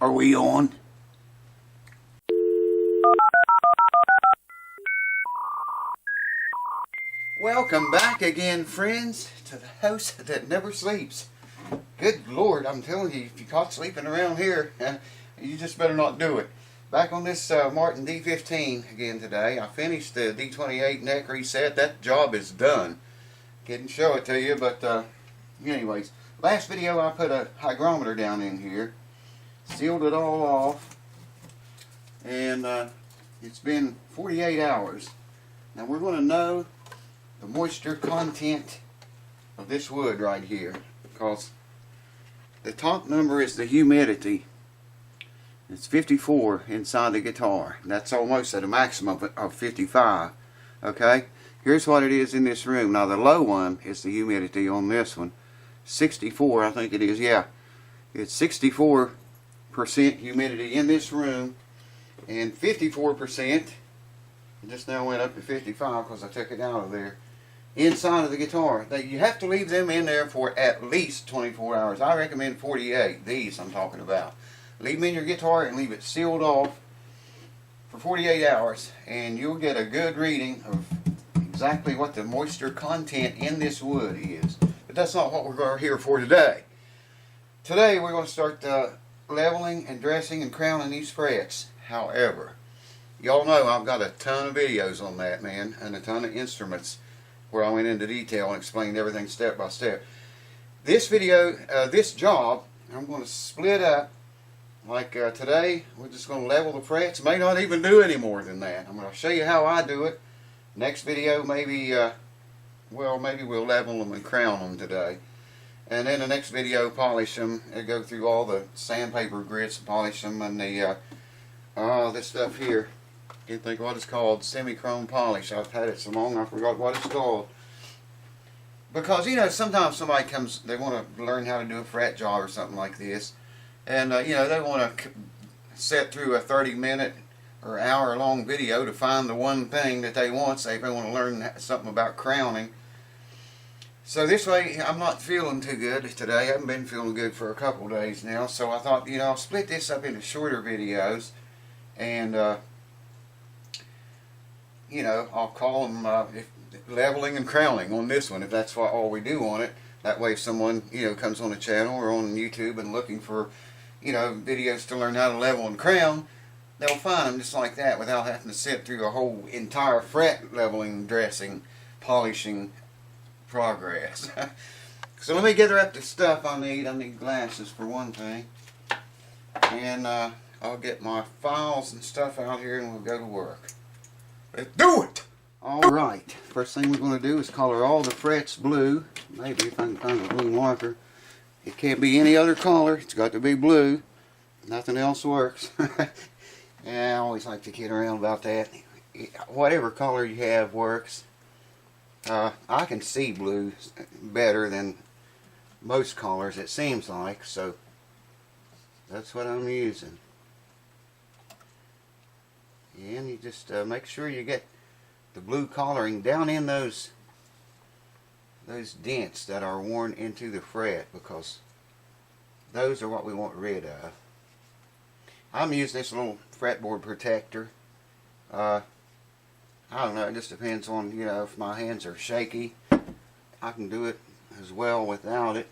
Are we on? Welcome back again, friends, to the house that never sleeps. Good Lord, I'm telling you, if you caught sleeping around here, you just better not do it. Back on this Martin D15 again today. I finished the D28 neck reset. That job is done. Couldn't show it to you, but anyways, last video I put a hygrometer down in here, sealed it all off, and it's been 48 hours. Now we're going to know the moisture content of this wood right here, because the top number is the humidity. It's 54 inside the guitar. That's almost at a maximum of 55. Okay, here's what it is in this room. Now the low one is the humidity on this one. 64, I think it is. Yeah, it's 64% humidity in this room, and 54%. Just now went up to 55 because I took it out of there. Inside of the guitar, you have to leave them in there for at least 24 hours. I recommend 48. These I'm talking about. Leave them in your guitar and leave it sealed off for 48 hours, and you'll get a good reading of exactly what the moisture content in this wood is. But that's not what we're here for today. Today we're going to start leveling and dressing and crowning these frets. However, y'all know I've got a ton of videos on that, man, and a ton of instruments where I went into detail and explained everything step by step. This video, this job, I'm going to split up. Like today, we're just going to level the frets. May not even do any more than that. I'm going to show you how I do it. Next video, maybe, well, maybe we'll level them and crown them today. And then the next video, polish them and go through all the sandpaper grits and polish them, and the this stuff here. Can't think what it's called. Semi-chrome polish. I've had it so long I forgot what it's called. Because, you know, sometimes somebody comes, they want to learn how to do a fret job or something like this. And, you know, they want to sit through a 30-minute or hour-long video to find the one thing that they want. Say if they want to learn something about crowning. So this way, I'm not feeling too good today. I haven't been feeling good for a couple days now. So I thought, you know, I'll split this up into shorter videos. And, you know, I'll call them leveling and crowning on this one, if that's what all we do on it. That way if someone, you know, comes on the channel or on YouTube and looking for, you know, videos to learn how to level and crown, they'll find them just like that without having to sit through a whole entire fret leveling, dressing, polishing progress. So let me gather up the stuff I need. I need glasses for one thing. And I'll get my files and stuff out here and we'll go to work. Let's do it! Alright, first thing we're going to do is color all the frets blue. Maybe if I can find a blue marker. It can't be any other color. It's got to be blue. Nothing else works. Yeah, I always like to kid around about that. Whatever color you have works. I can see blue better than most colors, it seems like. So that's what I'm using. And you just make sure you get the blue coloring down in those dents that are worn into the fret, because those are what we want rid of. I'm using this little fretboard protector. I don't know, it just depends on, you know, if my hands are shaky. I can do it as well without it.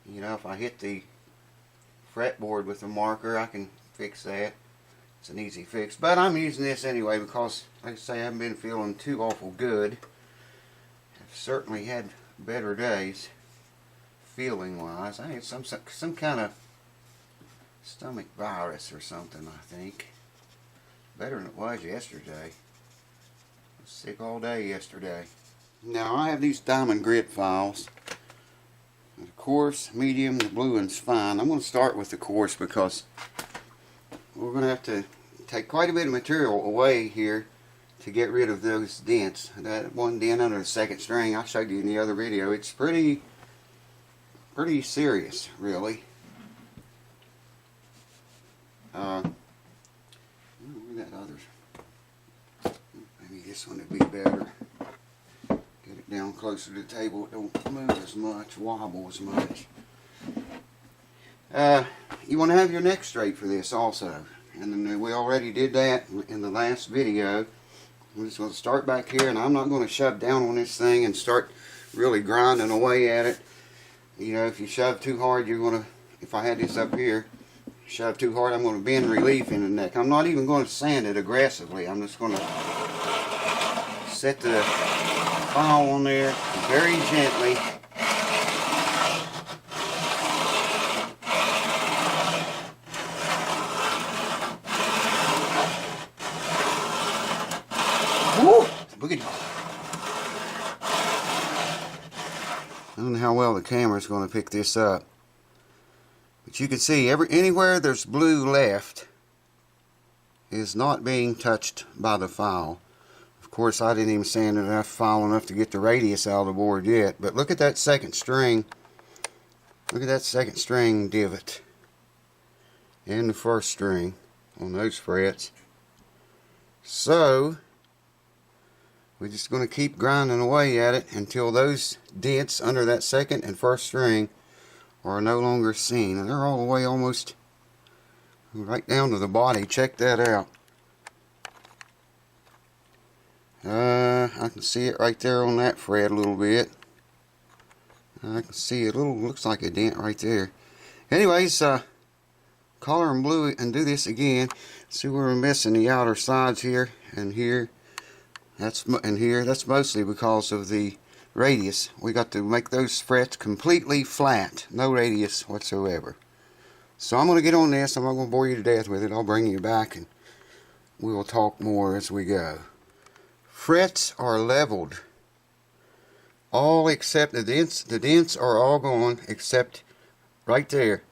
You know, if I hit the fretboard with a marker, I can fix that. It's an easy fix, but I'm using this anyway because, like I say, I haven't been feeling too awful good. I've certainly had better days, feeling wise. I had some kind of stomach virus or something, I think. Better than it was yesterday. I was sick all day yesterday. Now I have these diamond grit files. The coarse, medium, the blue one's fine. I'm going to start with the coarse because we're going to have to take quite a bit of material away here to get rid of those dents. That one dent under the second string I showed you in the other video, it's pretty serious, really. We got others. Maybe this one would be better. Get it down closer to the table. It don't move as much, wobble as much. you want to have your neck straight for this also. And then we already did that in the last video. I'm just going to start back here, and I'm not going to shove down on this thing and start really grinding away at it. You know, if you shove too hard, you're going to, if I had this up here, shove too hard, I'm going to bend relief in the neck. I'm not even going to sand it aggressively. I'm just going to set the file on there very gently. Woo! Look at, I don't know how well the camera's going to pick this up, but you can see anywhere there's blue left is not being touched by the file. Of course, I didn't even sand enough file enough to get the radius out of the board yet, but look at that second string. Look at that second string divot and the first string on those frets. So we're just going to keep grinding away at it until those dents under that second and first string are no longer seen. And they're all the way almost right down to the body. Check that out. I can see it right there on that fret a little bit. I can see a little, looks like a dent right there. Anyways, color and blue and do this again. See where we're missing the outer sides here and here. That's mostly because of the radius. We got to make those frets completely flat, no radius whatsoever. So I'm going to get on this. I'm not going to bore you to death with it. I'll bring you back and we will talk more as we go. Frets are leveled, all except the dents. The dents are all gone except right there,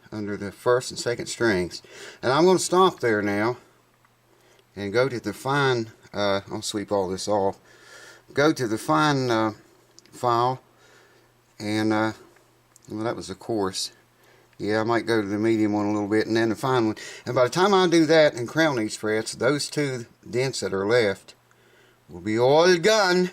under the first and second strings. And I'm going to stop there now and go to the fine, I'll sweep all this off, go to the fine file, and well, that was a coarse. Yeah, I might go to the medium one a little bit and then the fine one. And by the time I do that and crown these frets, those two dents that are left will be all gone.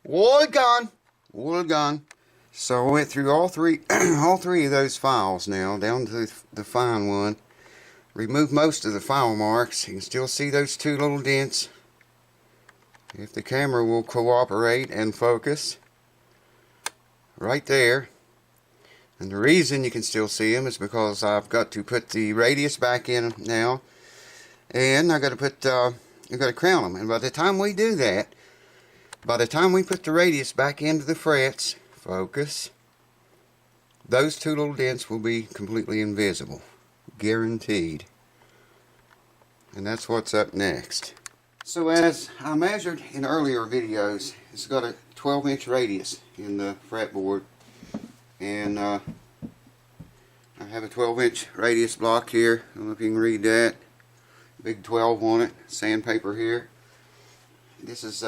All gone. All gone. So I went through all three of those files now, down to the fine one. Remove most of the file marks. You can still see those two little dents. If the camera will cooperate and focus. Right there. And the reason you can still see them is because I've got to put the radius back in now. And I've got to crown them. And by the time we do that, by the time we put the radius back into the frets, focus, those two little dents will be completely invisible. Guaranteed. And that's what's up next. So as I measured in earlier videos, it's got a 12-inch radius in the fretboard. And I have a 12-inch radius block here. I don't know if you can read that. Big 12 on it. Sandpaper here. This is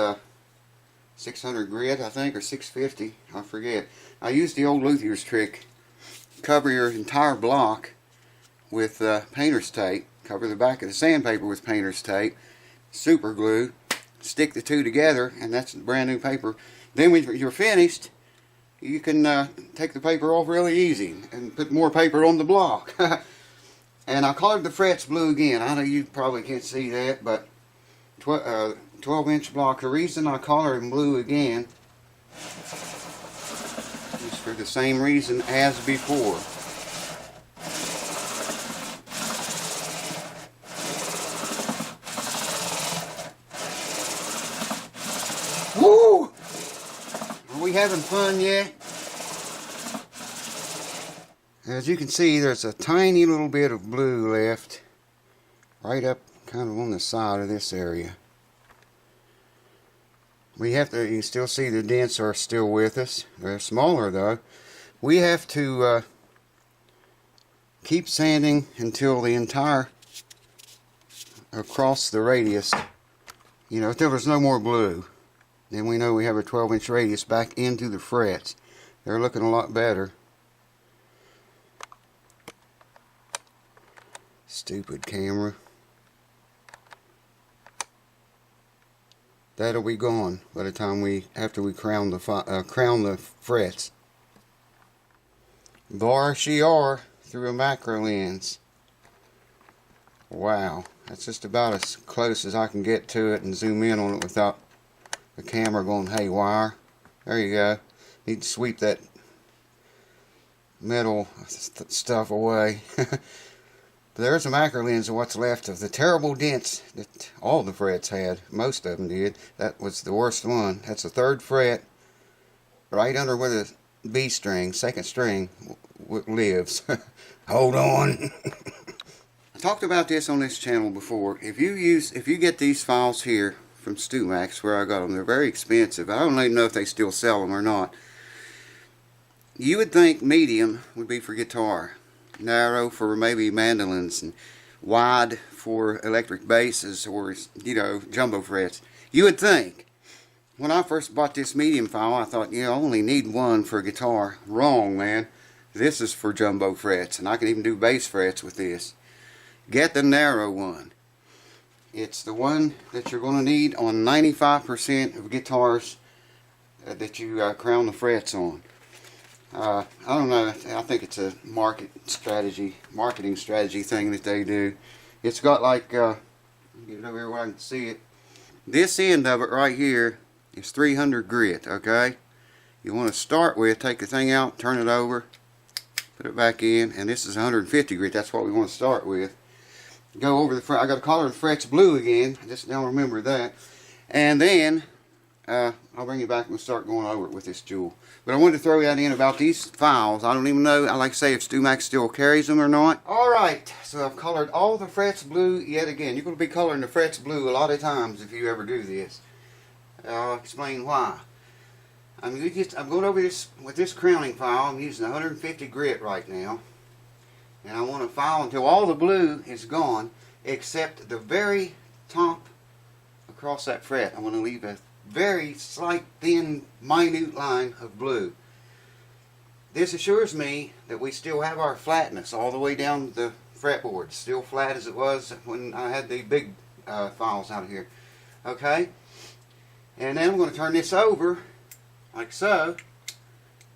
600 grit, I think, or 650. I forget. I used the old Luthier's trick. Cover your entire block with painter's tape. Cover the back of the sandpaper with painter's tape. Super glue. Stick the two together, and that's brand new paper. Then when you're finished, you can take the paper off really easy and put more paper on the block. And I colored the frets blue again. I know you probably can't see that, but 12-inch block. The reason I colored them blue again is for the same reason as before. Woo! Are we having fun yet? As you can see, there's a tiny little bit of blue left right up kind of on the side of this area. We have to, you can still see the dents are still with us. They're smaller though. We have to keep sanding until the entire, across the radius, you know, until there's no more blue. Then we know we have a 12-inch radius back into the frets. They're looking a lot better. Stupid camera. That'll be gone by the time after we crown the frets. There she are through a macro lens. Wow, that's just about as close as I can get to it and zoom in on it without the camera going haywire. There you go. Need to sweep that metal stuff away. There's a macro lens of what's left of the terrible dents that all the frets had. Most of them did. That was the worst one. That's the 3rd fret, right under where the B string, 2nd string, lives. Hold on. I talked about this on this channel before. If you get these files here from StewMax, where I got them, they're very expensive. I don't even know if they still sell them or not. You would think medium would be for guitar, narrow for maybe mandolins, and wide for electric basses or, you know, jumbo frets. You would think. When I first bought this medium file, I thought, you know, I only need one for guitar. Wrong, man. This is for jumbo frets, and I can even do bass frets with this. Get the narrow one. It's the one that you're going to need on 95% of guitars that you crown the frets on. I don't know. I think it's a marketing strategy thing that they do. It's got like, get it over here where I can see it. This end of it right here is 300 grit. Okay. You want to start with, take the thing out, turn it over, put it back in, and this is 150 grit. That's what we want to start with. Go over the fret. I got to color the frets blue again. I just now remember that. And then I'll bring you back and we'll start going over it with this jewel. But I wanted to throw that in about these files. I don't even know, I like to say, if StewMax still carries them or not. Alright, so I've colored all the frets blue yet again. You're going to be coloring the frets blue a lot of times if you ever do this. I'll explain why. I'm going over this with this crowning file. I'm using 150 grit right now. And I want to file until all the blue is gone except the very top across that fret. I want to leave a very slight, thin, minute line of blue. This assures me that we still have our flatness all the way down the fretboard. Still flat as it was when I had the big files out here. Okay? And then I'm going to turn this over like so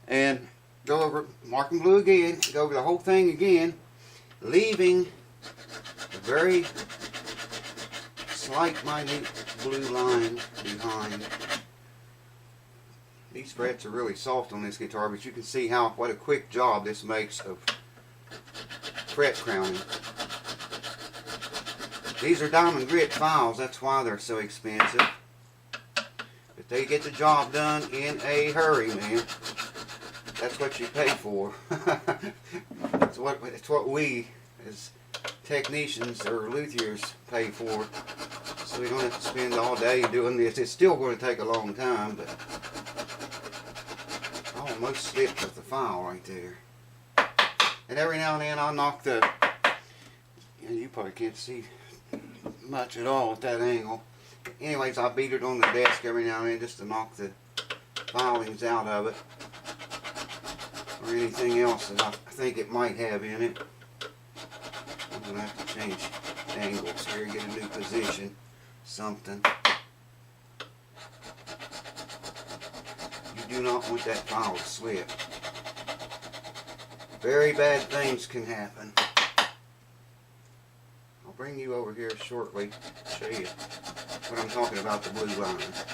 and go over, mark them blue again, go over the whole thing again, leaving a very slight, minute blue line behind. These frets are really soft on this guitar, but you can see what a quick job this makes of fret crowning. These are diamond grit files, that's why they're so expensive. But they get the job done in a hurry, man. That's what you pay for. It's what we as technicians or luthiers pay for. So we don't have to spend all day doing this. It's still going to take a long time, but I almost slipped with the file right there. And every now and then I'll knock the, and you probably can't see much at all at that angle. Anyways, I beat it on the desk every now and then just to knock the filings out of it, or anything else that I think it might have in it. I'm going to have to change angles here, get a new position, something. You do not want that file to slip. Very bad things can happen. I'll bring you over here shortly to show you what I'm talking about, the blue line. It's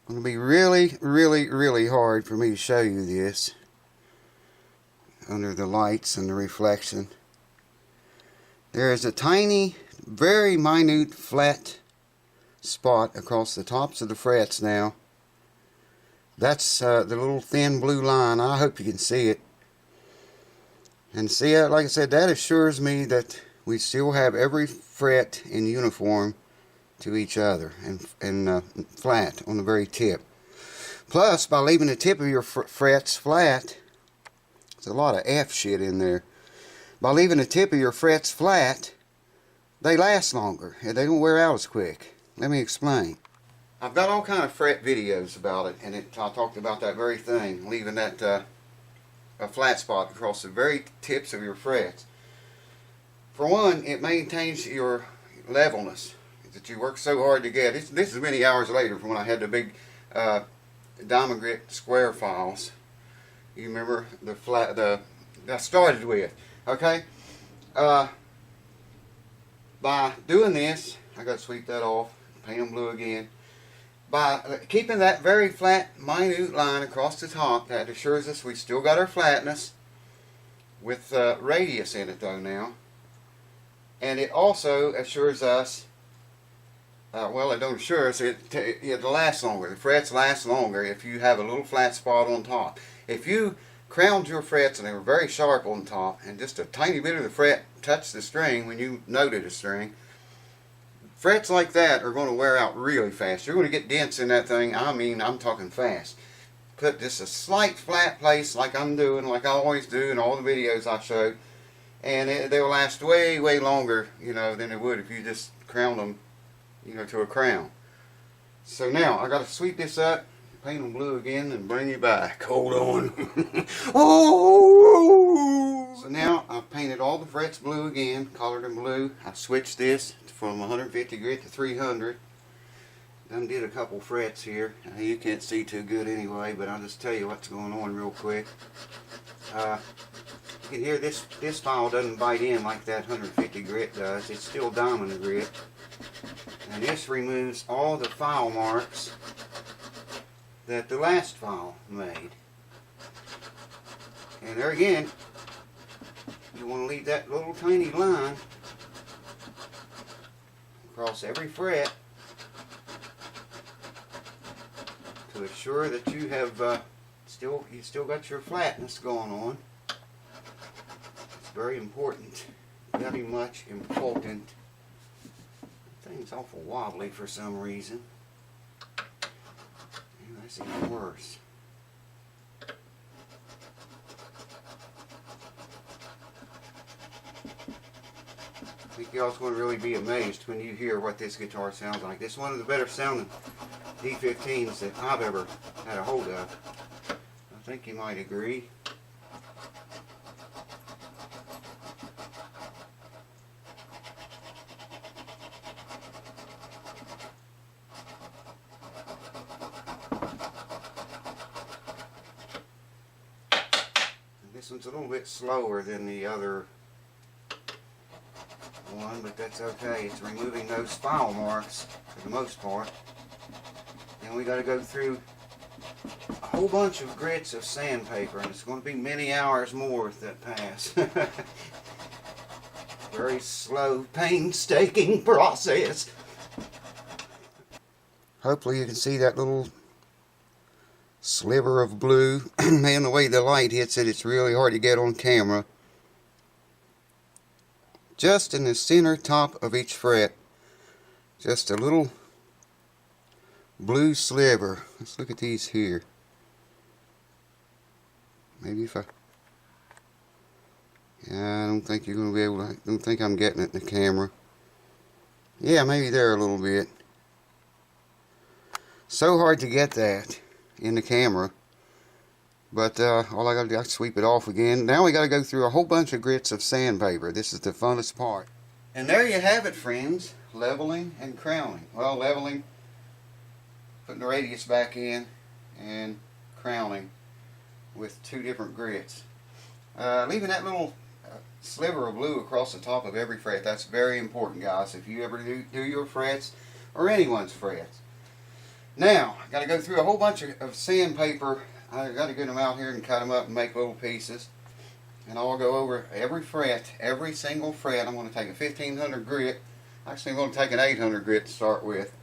going to be really hard for me to show you this under the lights and the reflection. There is a tiny, very minute flat spot across the tops of the frets now. That's the little thin blue line. I hope you can see it. And see, like I said, that assures me that we still have every fret in uniform to each other and flat on the very tip. Plus, by leaving the tip of your frets flat, there's a lot of F shit in there. By leaving the tip of your frets flat, they last longer and they don't wear out as quick. Let me explain. I've got all kind of fret videos about it, and I talked about that very thing, leaving that a flat spot across the very tips of your frets. For one, it maintains your levelness. that you work so hard to get. This is many hours later from when I had the big diamond grit square files. You remember the flat, that I started with. Okay? By doing this, I got to sweep that off, paint them blue again. By keeping that very flat, minute line across the top, that assures us we still got our flatness with radius in it though now. And it also assures us, well, it don't assure us, it lasts longer. The frets last longer if you have a little flat spot on top. If you crowned your frets and they were very sharp on top and just a tiny bit of the fret touched the string when you noted a string, frets like that are going to wear out really fast. You're going to get dents in that thing. I mean, I'm talking fast. Put just a slight flat place like I'm doing, like I always do in all the videos I show, and they'll last way, way longer, you know, than they would if you just crowned them, you know, to a crown. So now I got to sweep this up, paint them blue again, and bring you back. Hold on. Oh! So now I've painted all the frets blue again, colored them blue. I switched this from 150 grit to 300. Done did a couple frets here. You can't see too good anyway, but I'll just tell you what's going on real quick. You can hear this file doesn't bite in like that 150 grit does. It's still diamond grit. And this removes all the file marks that the last file made. And there again, you want to leave that little tiny line across every fret to assure that you have still got your flatness going on. It's very important, very much important. The thing's awful wobbly for some reason. And that's even worse. I think y'all's going to really be amazed when you hear what this guitar sounds like. This is one of the better sounding D15s that I've ever had a hold of. I think you might agree. This one's a little bit slower than the other one, but that's okay. It's removing those file marks for the most part. And we got to go through a whole bunch of grits of sandpaper, and it's going to be many hours more that pass. Very slow, painstaking process. Hopefully you can see that little sliver of blue. Man, the way the light hits it, it's really hard to get on camera. Just in the center top of each fret, just a little blue sliver. Let's look at these here. Maybe if I don't think you're going to be able to, I don't think I'm getting it in the camera. Yeah, maybe there a little bit. So hard to get that in the camera. But all I got to do is sweep it off again. Now we got to go through a whole bunch of grits of sandpaper. This is the funnest part. And there you have it, friends. Leveling and crowning. Well, leveling, putting the radius back in, and crowning with two different grits. Leaving that little sliver of blue across the top of every fret. That's very important, guys, if you ever do your frets or anyone's frets. Now, I got to go through a whole bunch of sandpaper. I got to get them out here and cut them up and make little pieces. And I'll go over every fret, every single fret. I'm going to take a 1500 grit. Actually, I'm going to take an 800 grit to start with.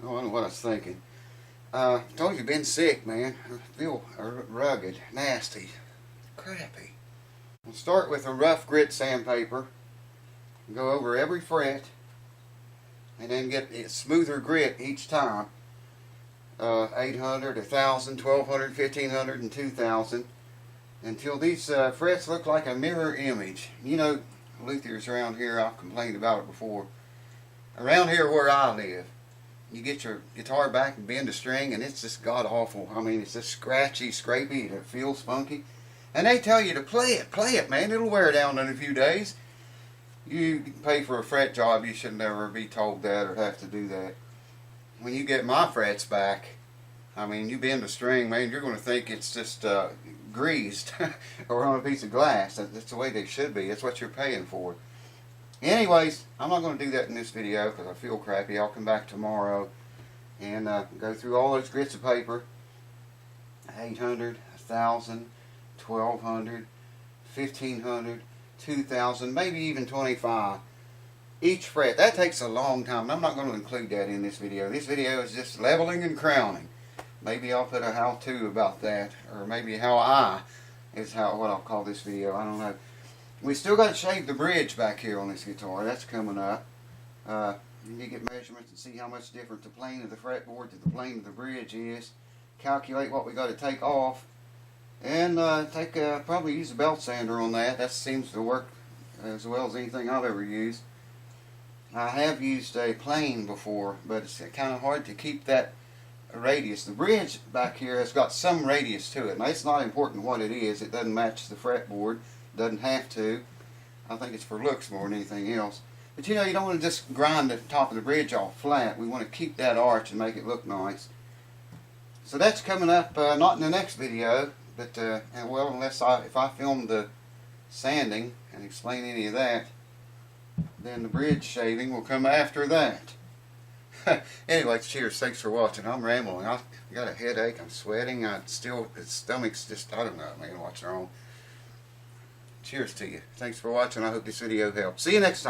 Oh, I don't know what I was thinking. I told you, been sick, man. I feel rugged, nasty, crappy. We'll start with a rough grit sandpaper. Go over every fret, and then get a smoother grit each time. 800, 1000, 1200, 1500, and 2000, until these frets look like a mirror image. You know, luthiers around here, I've complained about it before. Around here where I live, you get your guitar back and bend a string, and it's just god awful. I mean, it's just scratchy, scrapey, and it feels funky. And they tell you to play it, man. It'll wear down in a few days. You pay for a fret job, you should never be told that or have to do that. When you get my frets back, I mean, you bend a string, man, you're going to think it's just greased or on a piece of glass. That's the way they should be. That's what you're paying for. Anyways, I'm not going to do that in this video because I feel crappy. I'll come back tomorrow and go through all those grits of paper. 800, 1,000, 1,200, 1,500, 2,000, maybe even 25. Each fret. That takes a long time. I'm not going to include that in this video. This video is just leveling and crowning. Maybe I'll put a how-to about that, or maybe what I'll call this video. I don't know. We still got to shave the bridge back here on this guitar. That's coming up. You need to get measurements and see how much different the plane of the fretboard to the plane of the bridge is. Calculate what we got to take off, and probably use a belt sander on that. That seems to work as well as anything I've ever used. I have used a plane before, but it's kind of hard to keep that radius. The bridge back here has got some radius to it. Now, it's not important what it is. It doesn't match the fretboard. Doesn't have to. I think it's for looks more than anything else. But you know, you don't want to just grind the top of the bridge off flat. We want to keep that arch and make it look nice. So that's coming up, not in the next video, but well, if I film the sanding and explain any of that, then the bridge shaving will come after that. Anyway, cheers. Thanks for watching. I'm rambling. I got a headache. I'm sweating. The stomach's just, I don't know, man, what's wrong. Cheers to you. Thanks for watching. I hope this video helped. See you next time.